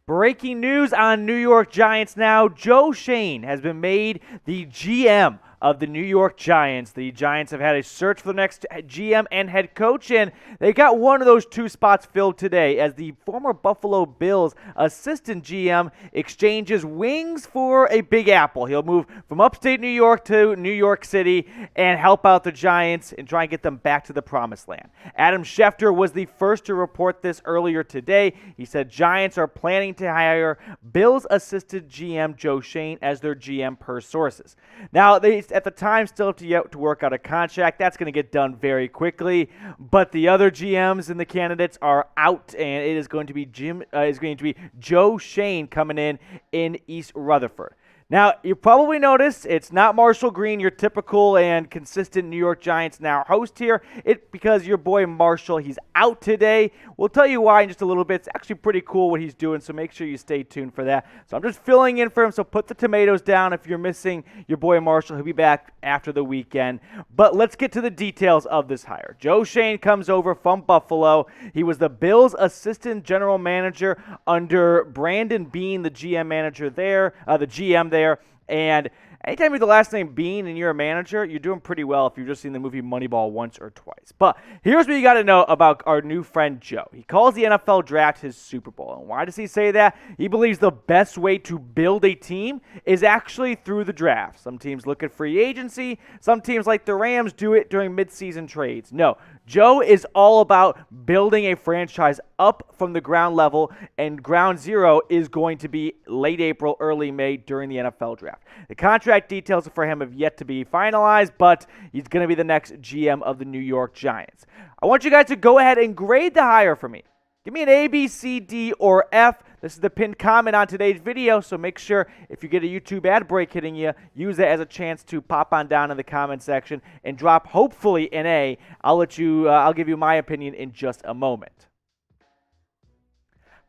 Breaking news on New York Giants now. Joe Schoen has been made the GM of the New York Giants. The Giants have had a search for the next GM and head coach, and they got one of those two spots filled today as the former Buffalo Bills assistant GM exchanges wings for a Big Apple. He'll move from upstate New York to New York City and help out the Giants and try and get them back to the promised land. Adam Schefter was the first to report this earlier today. He said Giants are planning to hire Bills assistant GM Joe Schoen as their GM per sources. Now, they at the time still have to work out a contract. That's going to get done very quickly. But the other GMs and the candidates are out, and it is going to be Joe Schoen coming in East Rutherford. Now, you probably noticed it's not Marshall Green, your typical and consistent New York Giants now host here. It's because your boy Marshall, he's out today. We'll tell you why in just a little bit. It's actually pretty cool what he's doing, so make sure you stay tuned for that. So I'm just filling in for him, so put the tomatoes down if you're missing your boy Marshall. He'll be back after the weekend. But let's get to the details of this hire. Joe Schoen comes over from Buffalo. He was the Bills' assistant general manager under Brandon Beane, the GM manager there, the GM there. And anytime you have the last name Bean and you're a manager, you're doing pretty well if you've just seen the movie Moneyball once or twice. But here's what you got to know about our new friend Joe. He calls the NFL draft his Super Bowl. And why does he say that? He believes the best way to build a team is actually through the draft. Some teams look at free agency. Some teams like the Rams do it during midseason trades. No, Joe is all about building a franchise up from the ground level, and ground zero is going to be late April, early May during the NFL draft. The contract details for him have yet to be finalized, but he's going to be the next GM of the New York Giants. I want you guys to go ahead and grade the hire for me. Give me an A, B, C, D, or F. This is the pinned comment on today's video, so make sure if you get a YouTube ad break hitting you, use it as a chance to pop on down in the comment section and drop hopefully an A. I'll give you my opinion in just a moment.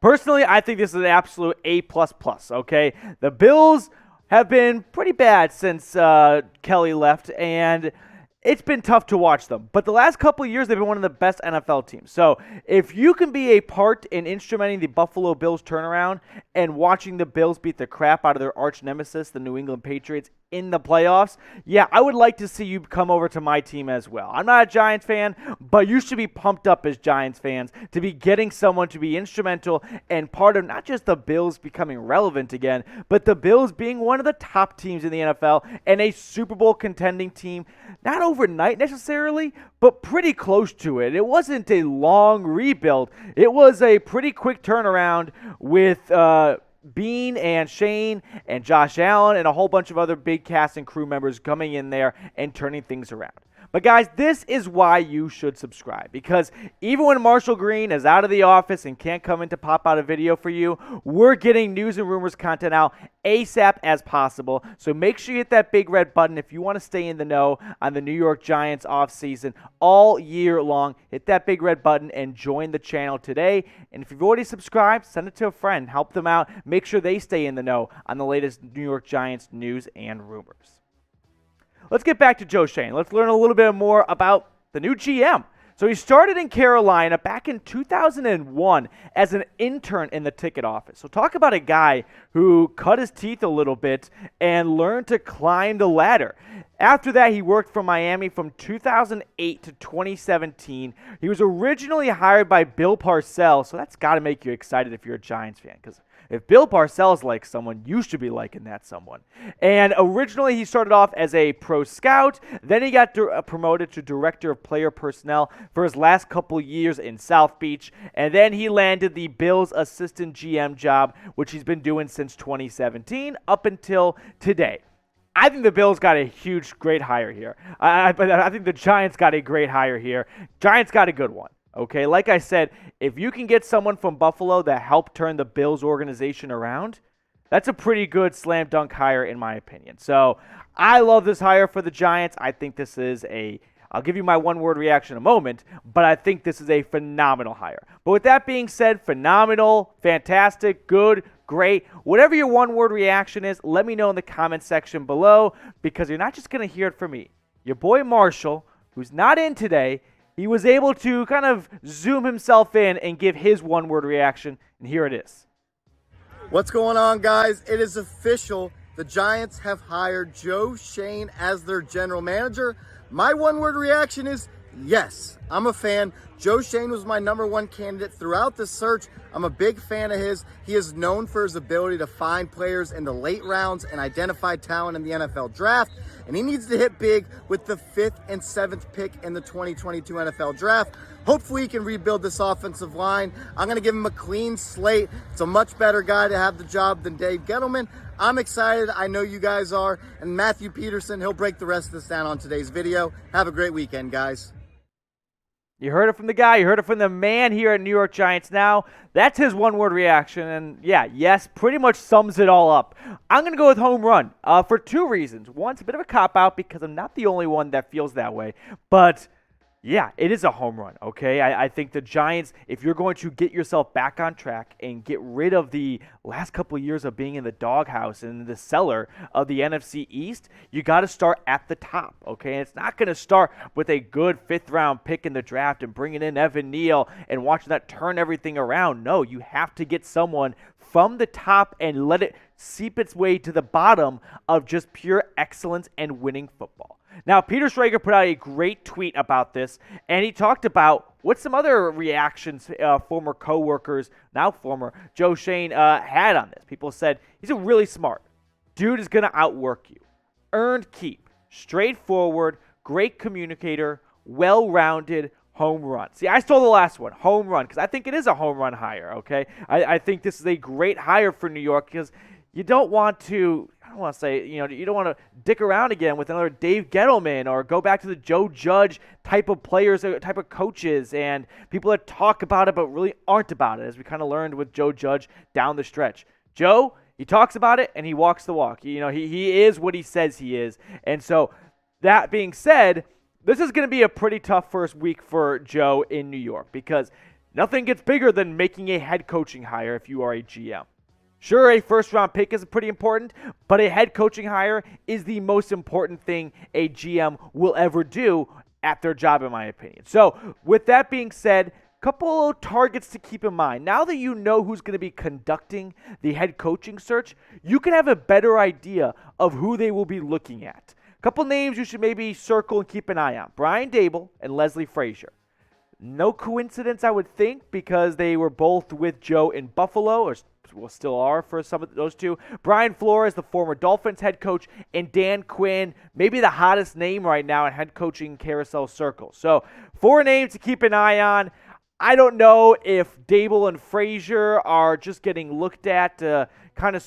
Personally, I think this is an absolute A++, okay? The Bills have been pretty bad since Kelly left, and it's been tough to watch them. But the last couple of years, they've been one of the best NFL teams. So if you can be a part in instrumenting the Buffalo Bills turnaround and watching the Bills beat the crap out of their arch nemesis, the New England Patriots, in the playoffs, yeah, I would like to see you come over to my team as well. I'm not a Giants fan, but you should be pumped up as Giants fans to be getting someone to be instrumental and part of not just the Bills becoming relevant again, but the Bills being one of the top teams in the NFL and a Super Bowl contending team, not overnight necessarily, but pretty close to it. It wasn't a long rebuild. It was a pretty quick turnaround with Bean and Shane and Josh Allen and a whole bunch of other big cast and crew members coming in there and turning things around. But guys, this is why you should subscribe, because even when Marshall Green is out of the office and can't come in to pop out a video for you, we're getting news and rumors content out ASAP as possible. So make sure you hit that big red button if you want to stay in the know on the New York Giants offseason all year long. Hit that big red button and join the channel today. And if you've already subscribed, send it to a friend. Help them out. Make sure they stay in the know on the latest New York Giants news and rumors. Let's get back to Joe Schoen. Let's learn a little bit more about the new GM. So he started in Carolina back in 2001 as an intern in the ticket office. So talk about a guy who cut his teeth a little bit and learned to climb the ladder. After that, he worked for Miami from 2008 to 2017. He was originally hired by Bill Parcells, so that's got to make you excited if you're a Giants fan, because if Bill Parcells likes someone, you should be liking that someone. And originally, he started off as a pro scout. Then he got promoted to director of player personnel for his last couple years in South Beach. And then he landed the Bills assistant GM job, which he's been doing since 2017 up until today. I think the Bills got a great hire here. I think the Giants got a great hire here. Giants got a good one. Okay, like I said, if you can get someone from Buffalo that helped turn the Bills organization around, that's a pretty good slam dunk hire in my opinion. So I love this hire for the Giants. I think this is I'll give you my one-word reaction in a moment, but I think this is a phenomenal hire. But with that being said, phenomenal, fantastic, good, great. Whatever your one-word reaction is, let me know in the comment section below, because you're not just going to hear it from me. Your boy Marshall, who's not in today, he was able to kind of zoom himself in and give his one-word reaction, and here it is. What's going on, guys? It is official. The Giants have hired Joe Schoen as their general manager. My one-word reaction is yes. I'm a fan. Joe Schoen was my number one candidate throughout the search. I'm a big fan of his. He is known for his ability to find players in the late rounds and identify talent in the NFL draft. And he needs to hit big with the 5th and 7th pick in the 2022 NFL draft. Hopefully he can rebuild this offensive line. I'm going to give him a clean slate. It's a much better guy to have the job than Dave Gettleman. I'm excited. I know you guys are. And Matthew Peterson, he'll break the rest of this down on today's video. Have a great weekend, guys. You heard it from the guy. You heard it from the man here at New York Giants Now. That's his one-word reaction. And, yeah, yes, pretty much sums it all up. I'm going to go with home run for two reasons. One, it's a bit of a cop-out because I'm not the only one that feels that way. But, yeah, it is a home run, okay? I think the Giants, if you're going to get yourself back on track and get rid of the last couple of years of being in the doghouse and the cellar of the NFC East, you got to start at the top, okay? And it's not going to start with a good fifth-round pick in the draft and bringing in Evan Neal and watching that turn everything around. No, you have to get someone from the top and let it seep its way to the bottom of just pure excellence and winning football. Now, Peter Schrager put out a great tweet about this, and he talked about what some other reactions former coworkers, now former Joe Schoen, had on this. People said, he's a really smart. Dude is going to outwork you. Earned keep. Straightforward, great communicator, well-rounded, home run. See, I stole the last one, home run, because I think it is a home run hire, okay? I think this is a great hire for New York because you don't want to, I don't want to say, you don't want to dick around again with another Dave Gettleman or go back to the Joe Judge type of players, type of coaches, and people that talk about it but really aren't about it, as we kind of learned with Joe Judge down the stretch. Joe, he talks about it and he walks the walk. He is what he says he is. And so that being said, this is going to be a pretty tough first week for Joe in New York because nothing gets bigger than making a head coaching hire if you are a GM. Sure, a first-round pick is pretty important, but a head coaching hire is the most important thing a GM will ever do at their job, in my opinion. So, with that being said, couple of targets to keep in mind. Now that you know who's going to be conducting the head coaching search, you can have a better idea of who they will be looking at. Couple names you should maybe circle and keep an eye on. Brian Daboll and Leslie Frazier. No coincidence, I would think, because they were both with Joe in Buffalo, or still are for some of those two. Brian Flores, the former Dolphins head coach, and Dan Quinn, maybe the hottest name right now in head coaching carousel circles. So 4 names to keep an eye on. I don't know if Daboll and Frazier are just getting looked at to kind of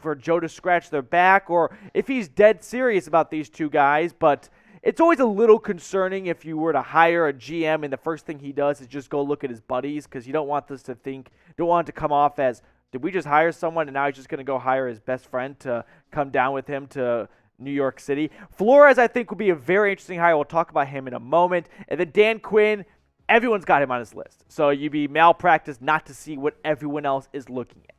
for Joe to scratch their back, or if he's dead serious about these two guys, but it's always a little concerning if you were to hire a GM and the first thing he does is just go look at his buddies, because you don't want it to come off as, did we just hire someone and now he's just going to go hire his best friend to come down with him to New York City. Flores, I think, will be a very interesting hire. We'll talk about him in a moment. And then Dan Quinn, everyone's got him on his list. So you'd be malpractice not to see what everyone else is looking at.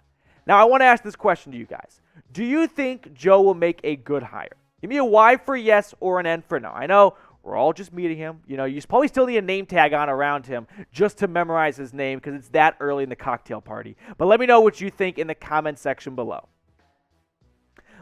Now, I want to ask this question to you guys. Do you think Joe will make a good hire? Give me a Y for yes or an N for no. I know we're all just meeting him. You probably still need a name tag on around him just to memorize his name because it's that early in the cocktail party. But let me know what you think in the comment section below.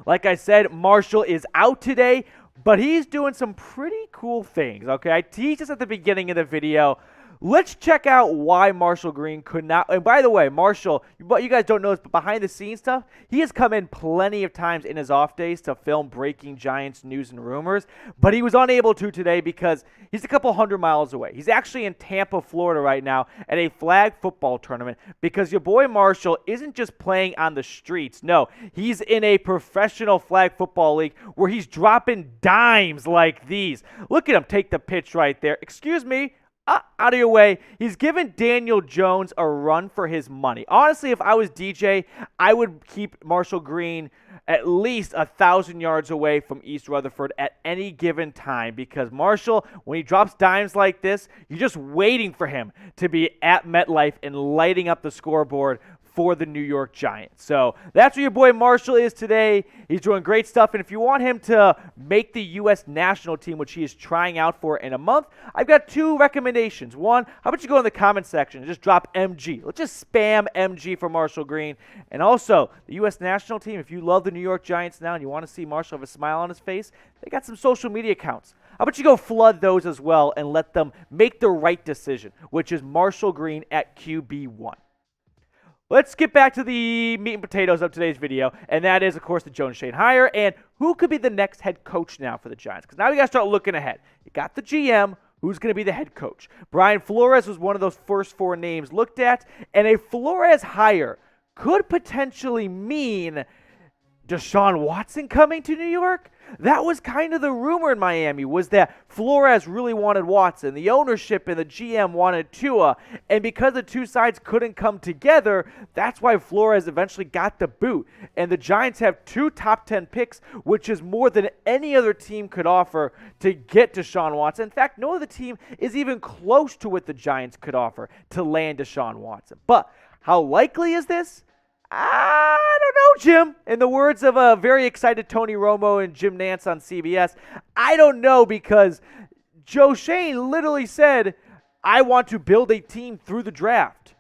Like I said, Marshall is out today, but he's doing some pretty cool things, okay? I teased this at the beginning of the video. Let's check out why Marshall Green could not. And by the way, Marshall, what you guys don't know is, but behind the scenes stuff, he has come in plenty of times in his off days to film breaking Giants news and rumors, but he was unable to today because he's a couple hundred miles away. He's actually in Tampa, Florida right now at a flag football tournament because your boy Marshall isn't just playing on the streets. No, he's in a professional flag football league where he's dropping dimes like these. Look at him take the pitch right there. Excuse me. Out of your way. He's given Daniel Jones a run for his money. Honestly, if I was DJ, I would keep Marshall Green at least 1,000 yards away from East Rutherford at any given time because Marshall, when he drops dimes like this, you're just waiting for him to be at MetLife and lighting up the scoreboard for the New York Giants. So that's where your boy Marshall is today. He's doing great stuff. And if you want him to make the U.S. national team, which he is trying out for in a month, I've got 2 recommendations. One, how about you go in the comment section and just drop MG. Let's just spam MG for Marshall Green. And also, the U.S. national team, if you love the New York Giants now and you want to see Marshall have a smile on his face, they got some social media accounts. How about you go flood those as well and let them make the right decision, which is Marshall Green at QB1. Let's get back to the meat and potatoes of today's video, and that is, of course, the Joe Schoen hire and who could be the next head coach now for the Giants. Because now we got to start looking ahead. You got the GM, who's going to be the head coach. Brian Flores was one of those first 4 names looked at, and a Flores hire could potentially mean Deshaun Watson coming to New York. That was kind of the rumor in Miami, was that Flores really wanted Watson. The ownership and the GM wanted Tua. And because the 2 sides couldn't come together, that's why Flores eventually got the boot. And the Giants have 2 top 10 picks, which is more than any other team could offer to get Deshaun Watson. In fact, no other team is even close to what the Giants could offer to land Deshaun Watson. But how likely is this? I don't know, Jim. In the words of a very excited Tony Romo and Jim Nantz on CBS, I don't know, because Joe Schoen literally said, I want to build a team through the draft.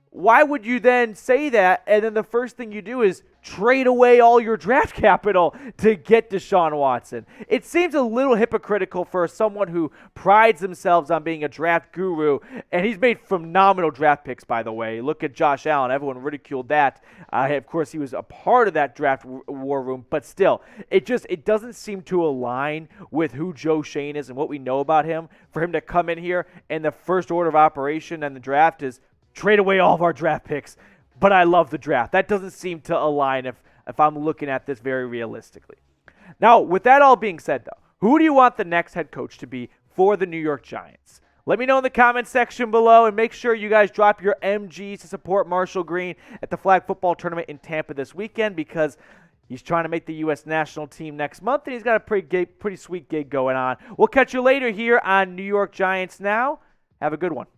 Why would you then say that, and then the first thing you do is trade away all your draft capital to get Deshaun Watson? It seems a little hypocritical for someone who prides themselves on being a draft guru, and he's made phenomenal draft picks, by the way. Look at Josh Allen. Everyone ridiculed that. Of course, he was a part of that draft war room, but still, it doesn't seem to align with who Joe Schoen is and what we know about him for him to come in here, and the first order of operation and the draft is trade away all of our draft picks, but I love the draft. That doesn't seem to align if I'm looking at this very realistically. Now, with that all being said, though, who do you want the next head coach to be for the New York Giants? Let me know in the comment section below, and make sure you guys drop your MGs to support Marshall Green at the flag football tournament in Tampa this weekend, because he's trying to make the U.S. national team next month, and he's got a pretty sweet gig going on. We'll catch you later here on New York Giants Now. Have a good one.